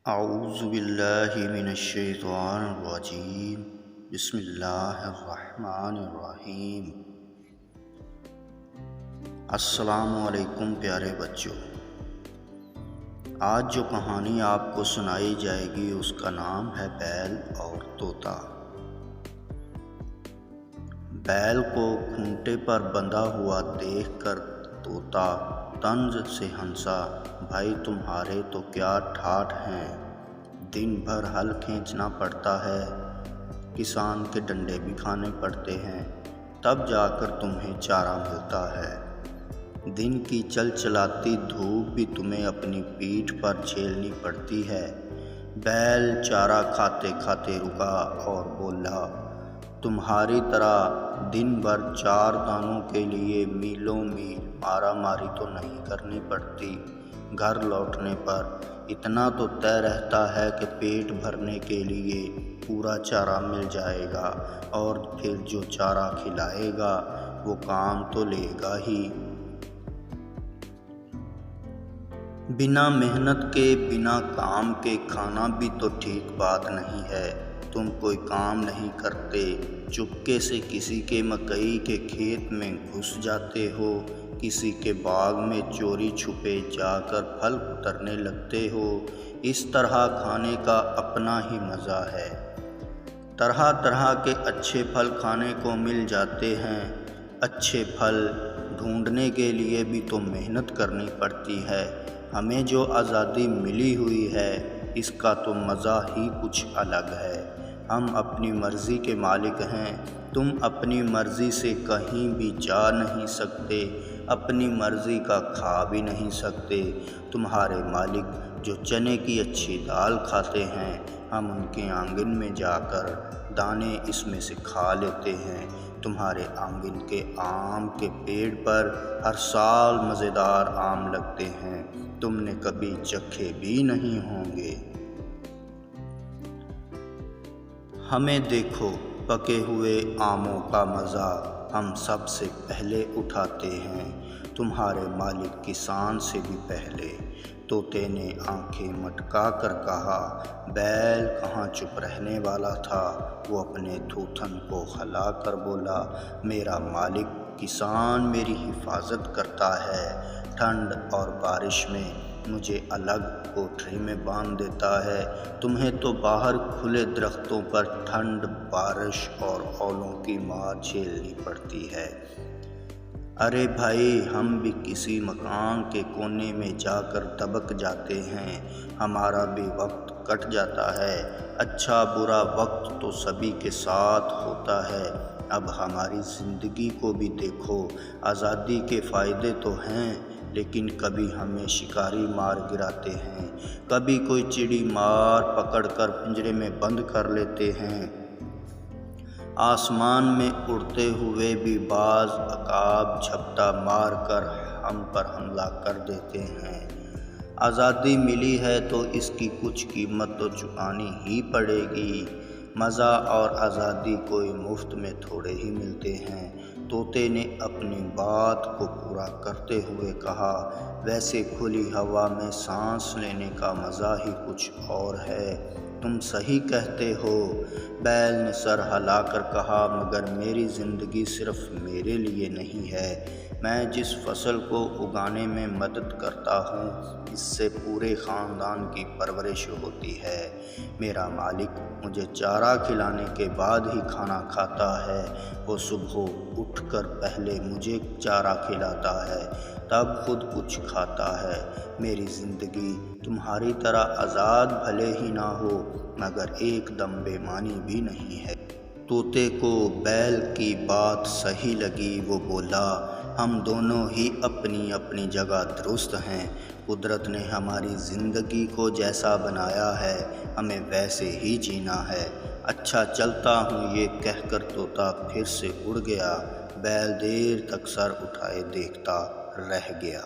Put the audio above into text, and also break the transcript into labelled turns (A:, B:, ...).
A: اعوذ باللہ من الشیطان الرجیم بسم اللہ الرحمن الرحیم۔ السلام علیکم پیارے بچوں، آج جو کہانی آپ کو سنائی جائے گی اس کا نام ہے بیل اور طوطا۔ بیل کو کھونٹے پر بندھا ہوا دیکھ کر طوطا طنز سے ہنسا، بھائی تمہارے تو کیا ٹھاٹھ ہیں، دن بھر ہل کھینچنا پڑتا ہے، کسان کے ڈنڈے بھی کھانے پڑتے ہیں، تب جا کر تمہیں چارہ ملتا ہے، دن کی چل چلاتی دھوپ بھی تمہیں اپنی پیٹھ پر جھیلنی پڑتی ہے۔ بیل چارہ کھاتے کھاتے رکا اور بولا، تمہاری طرح دن بھر 4 دانوں کے لیے میلوں میل مارا ماری تو نہیں کرنی پڑتی، گھر لوٹنے پر اتنا تو طے رہتا ہے کہ پیٹ بھرنے کے لیے پورا چارہ مل جائے گا، اور پھر جو چارہ کھلائے گا وہ کام تو لے گا ہی۔ بنا محنت کے بنا کام کے کھانا بھی تو ٹھیک بات نہیں ہے، تم کوئی کام نہیں کرتے، چپکے سے کسی کے مکئی کے کھیت میں گھس جاتے ہو، کسی کے باغ میں چوری چھپے جا کر پھل اترنے لگتے ہو، اس طرح کھانے کا اپنا ہی مزہ ہے، طرح طرح کے اچھے پھل کھانے کو مل جاتے ہیں، اچھے پھل ڈھونڈنے کے لیے بھی تو محنت کرنی پڑتی ہے، ہمیں جو آزادی ملی ہوئی ہے اس کا تو مزہ ہی کچھ الگ ہے، ہم اپنی مرضی کے مالک ہیں، تم اپنی مرضی سے کہیں بھی جا نہیں سکتے، اپنی مرضی کا کھا بھی نہیں سکتے، تمہارے مالک جو چنے کی اچھی دال کھاتے ہیں، ہم ان کے آنگن میں جا کر دانے اس میں سے کھا لیتے ہیں، تمہارے آنگن کے آم کے پیڑ پر ہر سال مزیدار آم لگتے ہیں، تم نے کبھی چکھے بھی نہیں ہوں گے۔ ہمیں دیکھو پکے ہوئے آموں کا مزہ ہم سب سے پہلے اٹھاتے ہیں، تمہارے مالک کسان سے بھی پہلے۔ طوطے نے آنکھیں مٹکا کر کہا، بیل کہاں چپ رہنے والا تھا، وہ اپنے تھوتھن کو ہلا کر بولا، میرا مالک کسان میری حفاظت کرتا ہے، ٹھنڈ اور بارش میں مجھے الگ کوٹھری میں باندھ دیتا ہے، تمہیں تو باہر کھلے درختوں پر ٹھنڈ، بارش اور اولوں کی مار جھیلنی پڑتی ہے۔ ارے بھائی، ہم بھی کسی مکان کے کونے میں جا کر دبک جاتے ہیں، ہمارا بھی وقت کٹ جاتا ہے، اچھا برا وقت تو سبھی کے ساتھ ہوتا ہے، اب ہماری زندگی کو بھی دیکھو، آزادی کے فائدے تو ہیں، لیکن کبھی ہمیں شکاری مار گراتے ہیں، کبھی کوئی چڑی مار پکڑ کر پنجرے میں بند کر لیتے ہیں، آسمان میں اڑتے ہوئے بھی بعض عقاب جھپٹا مار کر ہم پر حملہ کر دیتے ہیں۔ آزادی ملی ہے تو اس کی کچھ قیمت تو چکانی ہی پڑے گی، مزہ اور آزادی کوئی مفت میں تھوڑے ہی ملتے ہیں۔ طوطے نے اپنی بات کو پورا کرتے ہوئے کہا، ویسے کھلی ہوا میں سانس لینے کا مزہ ہی کچھ اور ہے، تم صحیح کہتے ہو۔ بیل نے سر ہلا کر کہا، مگر میری زندگی صرف میرے لیے نہیں ہے، میں جس فصل کو اگانے میں مدد کرتا ہوں اس سے پورے خاندان کی پرورش ہوتی ہے، میرا مالک مجھے چارہ کھلانے کے بعد ہی کھانا کھاتا ہے، وہ صبح اٹھ کر پہلے مجھے چارہ کھلاتا ہے، تب خود کچھ کھاتا ہے، میری زندگی تمہاری طرح آزاد بھلے ہی نہ ہو مگر ایک دم بے معنی بھی نہیں ہے۔ طوطے کو بیل کی بات صحیح لگی، وہ بولا، ہم دونوں ہی اپنی اپنی جگہ درست ہیں، قدرت نے ہماری زندگی کو جیسا بنایا ہے ہمیں ویسے ہی جینا ہے، اچھا چلتا ہوں، یہ کہہ کر طوطا پھر سے اڑ گیا، بیل دیر تک سر اٹھائے دیکھتا رہ گیا۔